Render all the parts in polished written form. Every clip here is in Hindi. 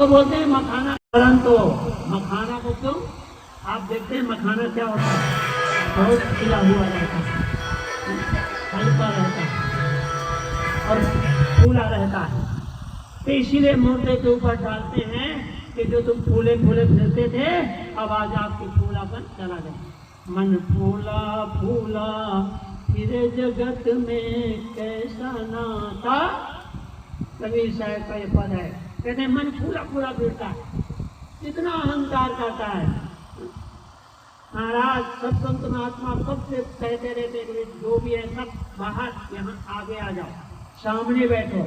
तो बोलते हैं मखाना, परंतु मखाना को क्यों आप देखते हैं, मखाना क्या होता है, बहुत खिला हुआ रहता है, हल्का रहता है और फूला रहता है। तो इसीलिए मुर्दे के ऊपर डालते हैं कि जो तुम फूले फूले फिरते थे, अब आज आपकी फूलापन चला गया। मन फूला फूला फिरे जगत में कैसा नाता, कबीर साहब का ये पद है। कहते हैं मन फूला फूला फिरता है, कितना अहंकार करता है। महाराज सब संत महात्मा कब से कहते रहते कि जो भी है सब बाहर यहाँ आगे आ जाओ, सामने बैठो।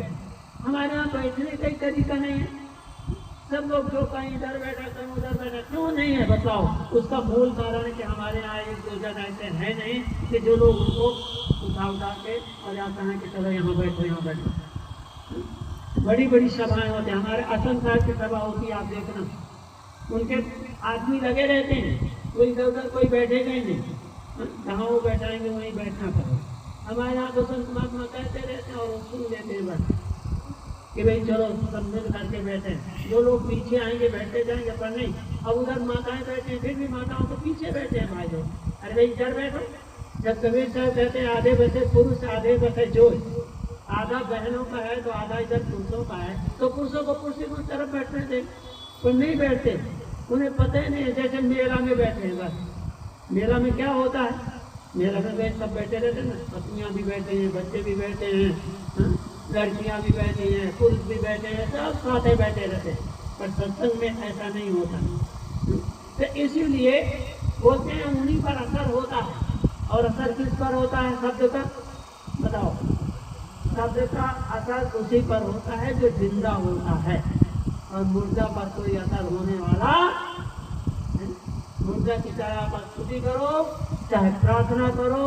हमारे यहाँ बैठने का ही तरीका नहीं है। सब लोग जो कहीं इधर बैठा कहीं उधर बैठा, क्यों नहीं है बताओ? उसका मूल कारण है कि हमारे यहाँ एक दो जगह ऐसे है नहीं कि जो लोग उनको उठा के और जाता है कि चलो यहाँ बैठो यहाँ बैठो। बड़ी बड़ी सभाएं होती हैं, हमारे असम साहब की सभा होती है, आप देखना उनके आदमी लगे रहते हैं, कोई इधर उधर कोई बैठेगा ही नहीं, जहाँ वो बैठाएंगे वहीं बैठना पड़ेगा। हमारे यहाँ तो संत महात्मा कहते रहते हैं और सुन लेते हैं बस कि भाई चलो सब मिल करके बैठे। जो लोग पीछे आएंगे बैठते जाएंगे, पर नहीं। अब उधर माताएं बैठे हैं, फिर भी माताओं को पीछे बैठे हैं भाई लोग, अरे भाई इधर बैठो। जब कबीर साहब कहते हैं आधे बसे पुरुष आधे बसे जोश, आधा बहनों का है तो आधा इधर पुरुषों का है, तो पुरुषों को पुरुष की तरफ बैठने दें। वो नहीं बैठते, उन्हें पता ही नहीं है। जैसे मेला में बैठे हैं, बस मेला में क्या होता है, मेला में सब बैठे रहते हैं ना, पत्नियां भी बैठे हैं, बच्चे भी बैठे हैं, लड़कियां भी बैठी हैं, पुरुष भी बैठे हैं, सब साथ बैठे रहते हैं। पर सत्संग में ऐसा नहीं होता। तो इसीलिए बोलते हैं उन्हीं पर असर होता है। और असर किस पर होता है? शब्द का बताओ। शब्द का असर उसी पर होता है जो जिंदा होता है, और मुर्दा पर कोई असर होने वाला। मुर्दा की चाहे आप स्तुति करो चाहे प्रार्थना करो,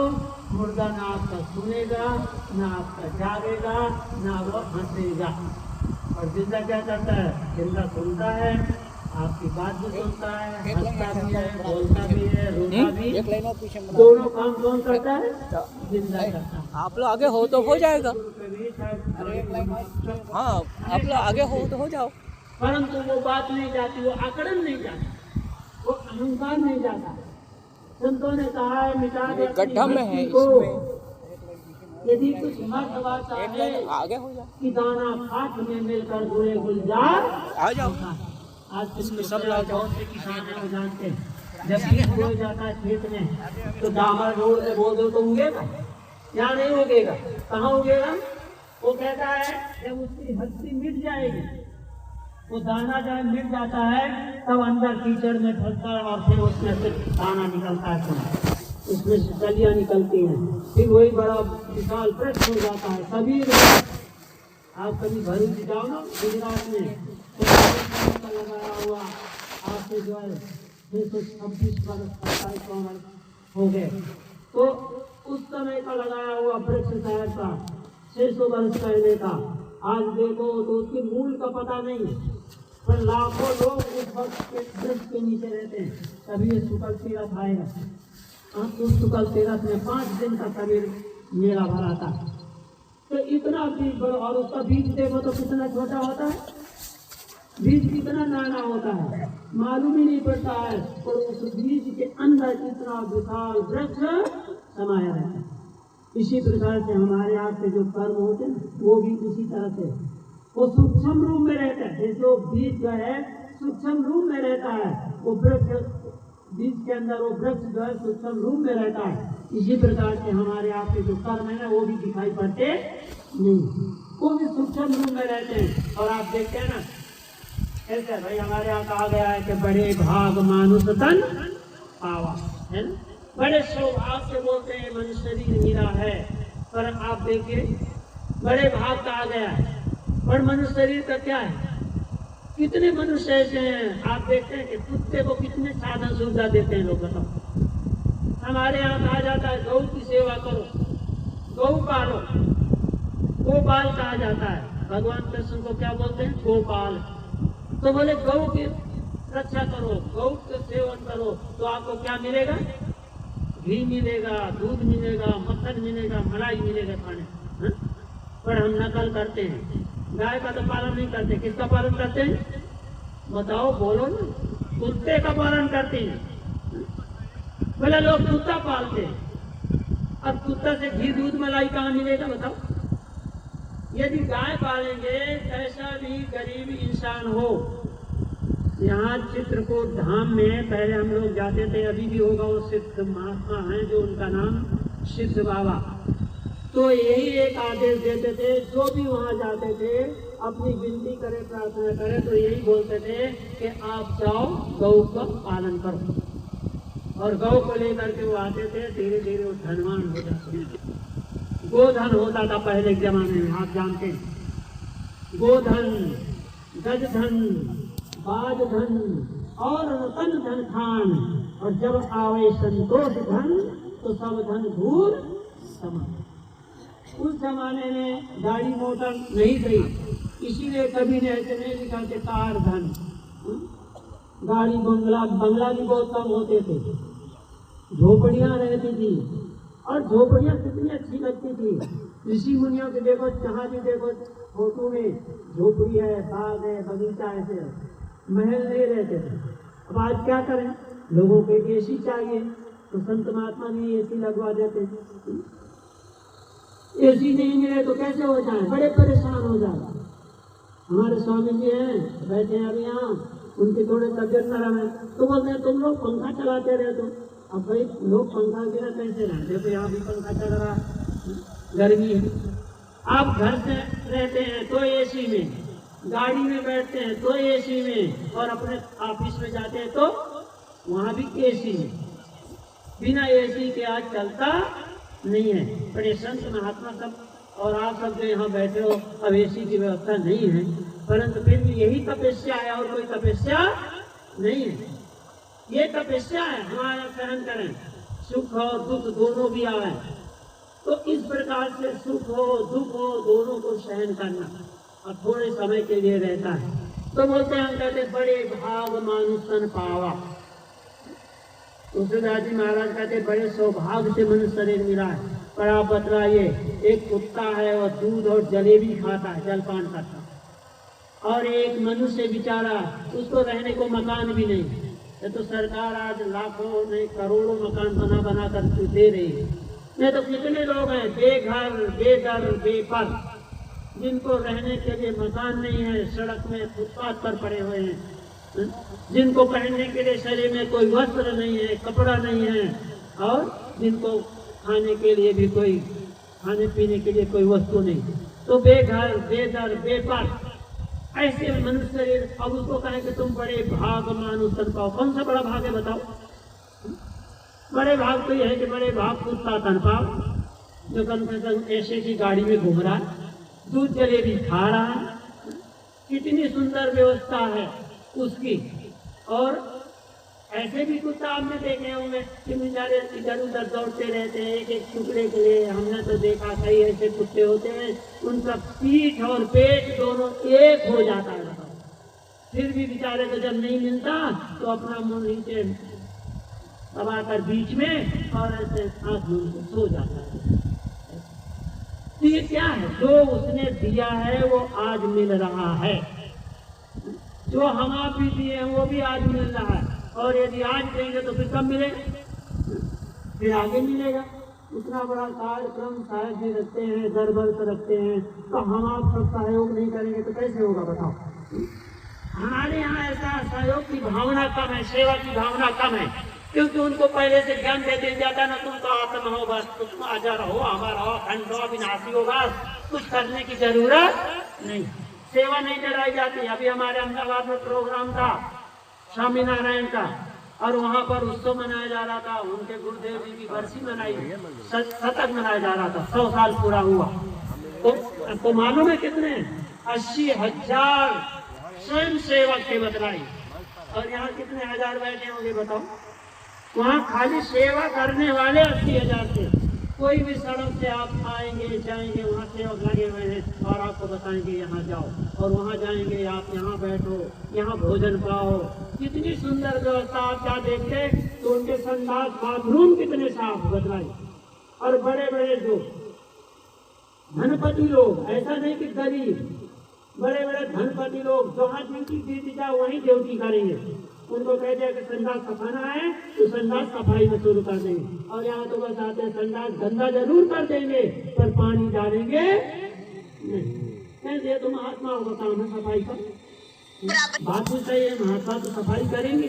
मुर्दा ना आपका सुनेगा, ना आपका जागेगा, ना वो हंसेगा। और जिंदा क्या करता है? जिंदा सुनता है, आपकी बात भी सुनता है, हंसता भी है, बोलता भी है, रोता भी। दोनों काम कौन करता है? जिंदा करता है। आप लोग आगे हो तो हो जाएगा। हाँ, आप लोग आगे हो जाओ। परंतु वो बात नहीं जाती, वो आकड़न नहीं जाता, वो अहंकार नहीं जाता। संतों ने कहा है मिटा दे गड्ढा में है को, इसमें। यदि कुछ मत वाचा है आगे हो जाओ कि दाना खाक में मिलकर बुरे गुलजार आ जाओ। आज इसमें सब बहुत से किसान हैं वो जानते हैं, जब बीज बोया जाता है खेत में तो दामर रोड में बोल दो तो उगेगा? यहाँ नहीं उगेगा। कहाँ उगेगा? वो कहता है जब उसकी हस्ती मिट जाएगी, वो दाना जब मिट जाता है तब अंदर कीचड़ में फंसता है और फिर उसमें से दाना निकलता है, उसमें से कलियां निकलती हैं, फिर वही बड़ा विशाल वृक्ष हो जाता है। कबीर आप कभी भरूच जाओ ना गुजरात में, तो लगाया हुआ आपसे जो है 626 वर्ष 27 वर्ष हो गए, तो उस समय का लगाया हुआ वृक्ष साहब का 600 वर्ष पहले का आज देखो तो उसके मूल का पता नहीं है, पर लाखों लोग उस वक्त के वृक्ष के नीचे रहते हैं। तभी ये शुक्ल तीरथ आएगा। उस शुक्ल तीरथ में 5 दिन का कबीर मेला भरा था। तो इतना बीज बड़ा, और उसका बीज देखो तो कितना छोटा होता है, बीज कितना नाना होता है, मालूम ही नहीं पड़ता है। और उस बीज के अंदर इतना विशाल वृक्ष समाया रहता है। इसी प्रकार से हमारे यहाँ के जो कर्म होते हैं वो भी उसी तरह से वो सूक्ष्म रूप में रहता है। जैसे वो बीज जो है सूक्ष्म रूप में रहता है, वो वृक्ष बीज के अंदर वो वृक्ष जो है सूक्ष्म रूप में रहता है। इसी प्रकार से हमारे यहाँ के जो कर्म है ना वो भी दिखाई पड़ते नहीं, वो भी सूक्ष्म रूप में रहते हैं। और आप देखते हैं ना ऐसे भाई हमारे यहाँ कहा गया है कि बड़े भाग मानुष तन पावा, है ना, बड़े सौभाग्य से बोलते हैं मनुष्य शरीर मिला है। पर आप देखिए बड़े भाग कहा गया है, पर मनुष्य शरीर का क्या है? कितने मनुष्य ऐसे हैं आप देखते हैं कि कुत्ते को कितने साधन सुविधा देते हैं लोग, बताओ। हमारे यहाँ कहा जाता है गौ की सेवा करो, गौ पालो, गोपाल कहा जाता है। भगवान कृष्ण को क्या बोलते हैं? गोपाल। तो बोले गौ की रक्षा करो, गौ का सेवन करो, तो आपको क्या मिलेगा? घी मिलेगा, दूध मिलेगा, मक्खन मिलेगा, मलाई मिलेगा खाने। पर हम नकल करते हैं, गाय का तो पालन नहीं करते, किसका पालन करते हैं? बताओ, बोलो ना। कुत्ते का पालन करती हैं, बोले लोग कुत्ता पालते हैं। अब कुत्ता से घी दूध मलाई कहाँ मिलेगा बताओ? यदि गाय पालेंगे, कैसा भी गरीब इंसान हो, यहाँ चित्रकूट धाम में पहले हम लोग जाते थे, अभी भी होगा, वो सिद्ध महात्मा हैं जो उनका नाम सिद्ध बाबा, तो यही एक आदेश देते थे, जो भी वहाँ जाते थे अपनी विनती करे, प्रार्थना करे, तो यही बोलते थे कि आप जाओ गौ का पालन करो। और गौ को लेकर के वो आते थे, धीरे धीरे वो धनवान हो जाते थे। गोधन होता था पहले के जमाने में, आप जानते हैं, गोधन, गजधन, बाजधन और रतन धन खान, और जब आवे संतोष धन तो सब धन भूल समान। उस जमाने में गाड़ी मोटर नहीं थी, इसीलिए कभी ने ऐसे नहीं लिखा कि कार धन, गाड़ी बंगला भी बहुत कम होते थे, झोपड़ियां रहती थी, और झोपड़ियां कितनी अच्छी लगती थी। ऋषि मुनियों के देखो, जहाँ भी देखो फोटो में झोपड़ी है, बाग है, बगीचा, ऐसे महल नहीं रहते थे। अब आज क्या करें, लोगों को एसी चाहिए, तो संत महात्मा भी एसी लगवा देते। एसी नहीं मिले तो कैसे हो जाए, बड़े परेशान हो जाए। हमारे स्वामी जी हैं, बैठे हैं अभी यहाँ, उनकी थोड़ी तबियत नरम है, तो बोलते हैं तुम लोग पंखा चलाते रहे। तो अब भाई लोग पंखा बिना कैसे रहे, देखो यहाँ भी पंखा चल रहा, गर्मी है। आप घर से रहते हैं तो एसी में, गाड़ी में बैठते हैं तो एसी में, और अपने ऑफिस में जाते हैं तो वहाँ भी एसी में। बिना एसी के आज चलता नहीं है। पर ये संत महात्मा सब और आप सब जो यहाँ बैठे हो, अब एसी की व्यवस्था नहीं है, परंतु फिर भी यही तपस्या है, और कोई तपस्या नहीं है। ये तपस्या है, हमारा सहन करें, सुख और दुख दोनों भी आए, तो इस प्रकार से सुख हो दुख हो दोनों को सहन करना, और थोड़े समय के लिए रहता है। तो बोलते हैं, हम कहते बड़े भाग मानुषन पावा। तुलसीदास जी महाराज कहते बड़े सौभाग्य से मनुष्य शरीर मिला है। पर आप बतलाइए, एक कुत्ता है और दूध और जलेबी खाता है, जलपान करता है, और एक मनुष्य बेचारा, उसको रहने को मकान भी नहीं। ये तो सरकार आज लाखों नहीं करोड़ों मकान बना बना कर दे रही है। नहीं तो कितने लोग हैं बेघर, बेदर, बेपर, जिनको रहने के लिए मकान नहीं है, सड़क में फुटपाथ पर पड़े हुए हैं, जिनको पहनने के लिए शरीर में कोई वस्त्र नहीं है, कपड़ा नहीं है, और जिनको खाने के लिए भी कोई, खाने पीने के लिए कोई वस्तु नहीं। तो बेघर, बेदर, बेपर, ऐसे मनुष्य शरीर। अब उसको कहें कि तुम बड़े भाग मानुषन पाओ। कौन सा बड़ा भाग है बताओ? बड़े भाग तो यह है कि बड़े भाग कुत्ता तन पाओ, जो कम से कम ऐसे की गाड़ी में घूम रहा है, दूध जलेबी खा रहा है, कितनी सुंदर व्यवस्था है उसकी। और ऐसे भी कुत्ता आपने देखे होंगे कि बेचारे इधर उधर दौड़ते रहते हैं एक एक टुकड़े के लिए। हमने तो देखा कई ऐसे कुत्ते होते हैं, उनका पीठ और पेट दोनों एक हो जाता है, फिर भी बेचारे को जब नहीं मिलता तो अपना मुंह नीचे दबाकर बीच में और ऐसे आंख मूंद के सो जाता है। तो ये क्या है? जो उसने दिया है वो आज मिल रहा है, जो हम आप भी दिए हैं वो भी आज मिल रहा है, और यदि आज देंगे तो फिर कब मिलेगा? फिर आगे मिलेगा। इतना बड़ा कार्यक्रम साहब जी रखते हैं, दरबार से रखते हैं, तो हम आप सब सहयोग नहीं करेंगे तो कैसे होगा बताओ? हमारे यहाँ ऐसा सहयोग की भावना कम है, सेवा की भावना कम है, क्योंकि उनको पहले से ज्ञान दे दिया जाता है ना, तुम तो आत्मा हो, बस तुम अजर हो, अमर हो, अखंड हो, विनाशी हो, बस कुछ करने की जरूरत नहीं। सेवा नहीं कराई जाती। अभी हमारे अहमदाबाद में प्रोग्राम था स्वामीनारायण का, और वहाँ पर उत्सव मनाया जा रहा था, उनके गुरुदेव जी की बरसी मनाई, शतक मनाया जा रहा था, 100 साल पूरा हुआ। तो मालूम है कितने? 80,000 स्वयं सेवक के बतलाई, और यहाँ कितने हजार बैठे होंगे बताओ? वहाँ खाली सेवा करने वाले 80,000 थे। कोई भी सड़क से आप आएंगे जाएंगे, वहाँ सेवक लगे हुए हैं और आपको बताएंगे यहाँ जाओ, और वहाँ जाएंगे आप यहाँ बैठो, यहाँ भोजन पाओ। कितनी सुंदर व्यवस्था। आप क्या देखते तो उनके संदास बाथरूम कितने साफ बदलाई। और बड़े बड़े जो धनपति लोग, ऐसा नहीं कि गरीब, बड़े बड़े धनपति लोग जहाँ ड्यूटी दी जाए वहीं ड्यूटी करेंगे। उनको कह दिया कि संडास सफाना है तो संडास सफाई में शुरू कर देंगे। और यहाँ तो बस आते हैं संडास गंदा जरूर कर देंगे पर पानी डालेंगे नहीं। ये तो महात्माओं का काम है सफाई का। बात भी सही है, महात्मा तो सफाई करेंगे।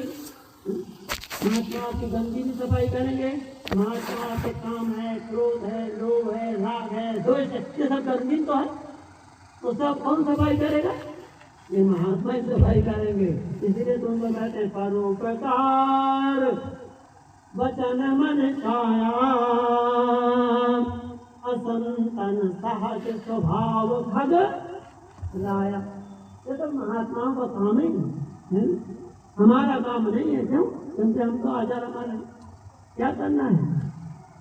महात्मा आपकी गंदी भी सफाई करेंगे। महात्मा आपके काम है, क्रोध है, लोभ है, राग है, द्वेष है, ये सब गंदी तो है। तो सब कौन सफाई करेगा? ये महात्मा ही सफाई करेंगे। इसीलिए तुम लोग कहते हैं परोपकार वचन मन छाया असंतन सहज स्वभाव भग राया। ये तो महात्माओं का काम ही है, हमारा काम नहीं है। क्यों? क्योंकि हम तो आचार हमारा क्या करना है,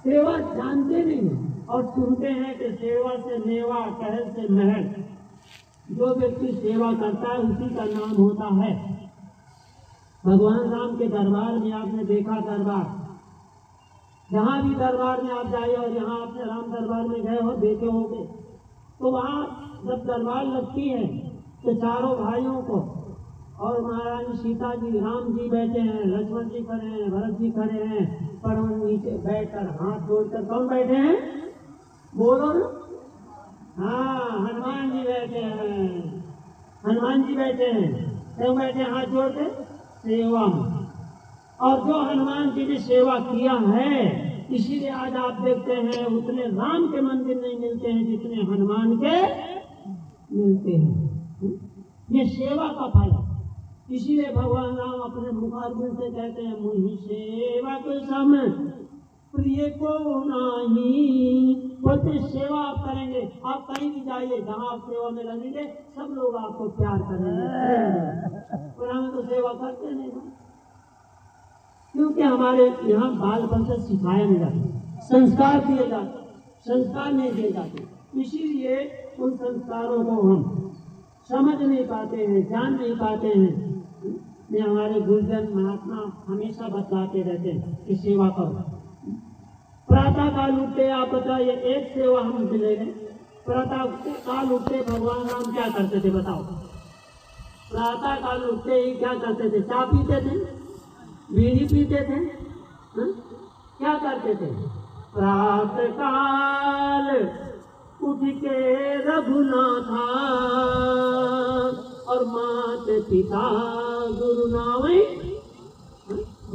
सेवा जानते नहीं है और सुनते हैं कि सेवा से मेवा, टहल से महल। जो व्यक्ति सेवा करता है उसी का नाम होता है। भगवान राम के दरबार में आपने देखा, दरबार जहाँ भी दरबार में आप जाए और यहाँ आपने राम दरबार में गए हो, देखे होंगे, तो वहाँ जब दरबार लगती है तो चारों भाइयों को और महारानी सीता जी, राम जी बैठे हैं, लक्ष्मण जी खड़े हैं, भरत जी खड़े हैं, पर नीचे बैठकर हाथ जोड़कर कौन बैठे हैं? बोलो ना। हाँ, हनुमान जी बैठे हैं। हनुमान जी बैठे हैं, क्यों बैठे? हाथ जोड़ के सेवा में। और जो हनुमान जी ने सेवा किया है, इसीलिए आज आप देखते हैं उतने राम के मंदिर नहीं मिलते हैं जितने हनुमान के मिलते हैं। ये सेवा का फल है। इसीलिए भगवान राम अपने मुखारबिंद से कहते हैं मुझी सेवा के समय प्रिय को नहीं। बोलते सेवा आप करेंगे, आप कहीं भी जाइए, जहाँ आप सेवा में लगेंगे सब लोग आपको प्यार करेंगे। पर हम तो सेवा करते नहीं, क्योंकि हमारे यहाँ बाल बल से सिखाया नहीं जाता, संस्कार दिए जाते, संस्कार नहीं दिए जाते। इसीलिए उन संस्कारों को हम समझ नहीं पाते हैं, जान नहीं पाते हैं। ये हमारे गुरुजन महात्मा हमेशा बतलाते रहते हैं कि सेवा करो। प्रातः काल उठते, आप बताइए एक सेवा हम मिलेंगे। प्रातः काल उठते भगवान राम क्या करते थे बताओ? प्रातः काल उठते ही क्या करते थे? चाय पीते थे, बीड़ी पीते थे, क्या करते थे? प्रातः काल उठ के रघुनाथा और माता पिता गुरु नावे,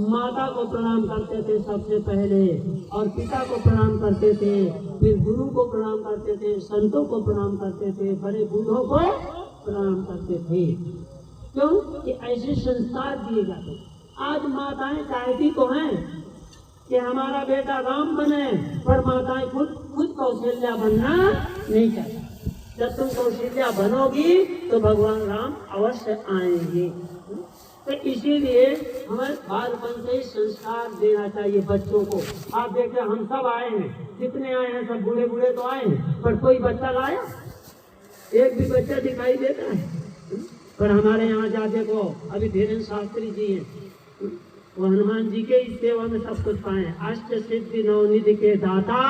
माता को प्रणाम करते थे सबसे पहले और पिता को प्रणाम करते थे, फिर गुरु को प्रणाम करते थे, संतों को प्रणाम करते थे, बड़े बूढ़ों को प्रणाम करते थे। क्यों? कि ऐसे संस्कार दिए जाते। आज माताएं चाहती तो हैं कि हमारा बेटा राम बने, पर माताएं खुद कौशल्या बनना नहीं चाहती। जब तुम कौशल्या बनोगी तो भगवान राम अवश्य आएंगे। तो इसीलिए हमें बालपन से ही संस्कार देना चाहिए बच्चों को। आप देखिए हम सब आए हैं, कितने आए हैं, सब बूढ़े बूढ़े तो आए हैं, पर कोई बच्चा लाया? एक भी बच्चा दिखाई देता है? पर हमारे यहाँ जा देखो, अभी धीरेन्द्र शास्त्री जी हैं, वो हनुमान जी के इस सेवा में सब कुछ पाए। अष्ट सिद्धि नवनिधि के दाता,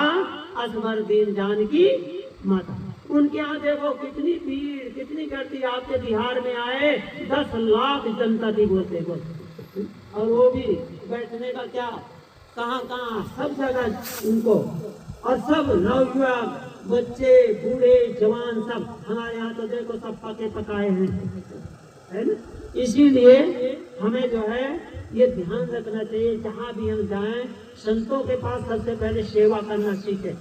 असबर दीन जानकी माता। उनके यहाँ देखो कितनी भीड़, कितनी गर्दी। आपके बिहार में आए 10 लाख जनता थी बोलते बोलते, और वो भी बैठने का क्या, कहाँ सब जगह उनको, और सब नवयुवक, बच्चे, बूढ़े, जवान, सब हमारे यहाँ तो देखो सब पके पकाए हैं, है ना। इसीलिए हमें जो है ये ध्यान रखना चाहिए, जहाँ भी हम जाएं संतों के पास सबसे पहले सेवा करना सीखें,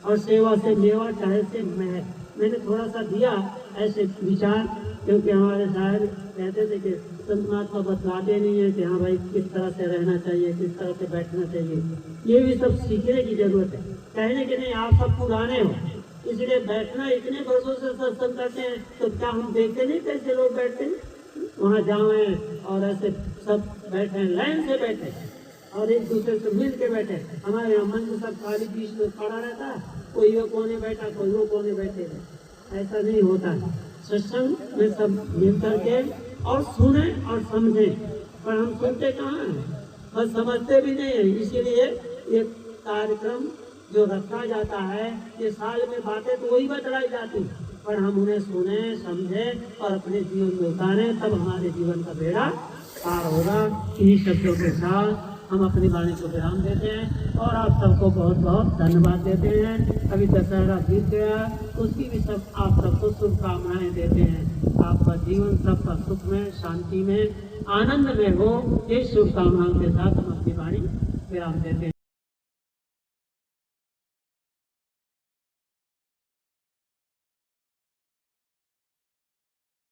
और सेवा से मेवा, चाहे से महल। मैंने थोड़ा सा दिया ऐसे विचार, क्योंकि हमारे साहब कहते थे कि संत महात्मा बतलाते नहीं है कि हाँ भाई किस तरह से रहना चाहिए, किस तरह से बैठना चाहिए। ये भी सब सीखने की जरूरत है। कहने के नहीं, आप सब पुराने हो इसलिए बैठना, इतने वर्षों से सत्संग करते हैं तो क्या हम देखते नहीं कैसे लोग बैठते हैं? वहाँ जाए और ऐसे सब बैठे, लाइन से बैठे और एक दूसरे से मिल के बैठे। हमारे यहाँ मंच सब खाली बीच में खड़ा रहता है, कोई वो कोने बैठा, कोई वो कोने बैठे रहे। ऐसा नहीं होता है। सत्संग में सब मिल करके और सुने और समझे, पर हम सुनते कहाँ हैं, बस समझते भी नहीं है। इसीलिए ये कार्यक्रम जो रखा जाता है, ये साल में बातें तो वही बतलाई जाती, पर हम उन्हें सुने, समझे और अपने जीवन में उतारें, तब हमारे जीवन का बेड़ा पार होगा। इन्हीं शब्दों के साथ हम अपनी वाणी को विराम देते हैं और आप सबको बहुत बहुत धन्यवाद देते हैं। अभी दशहरा बीत गया, उसकी भी सब आप सबको शुभकामनाएं देते हैं। आपका जीवन सबका सुख में, शांति में, आनंद में हो, ये शुभकामनाओं के साथ हम अपनी वाणी विराम देते हैं।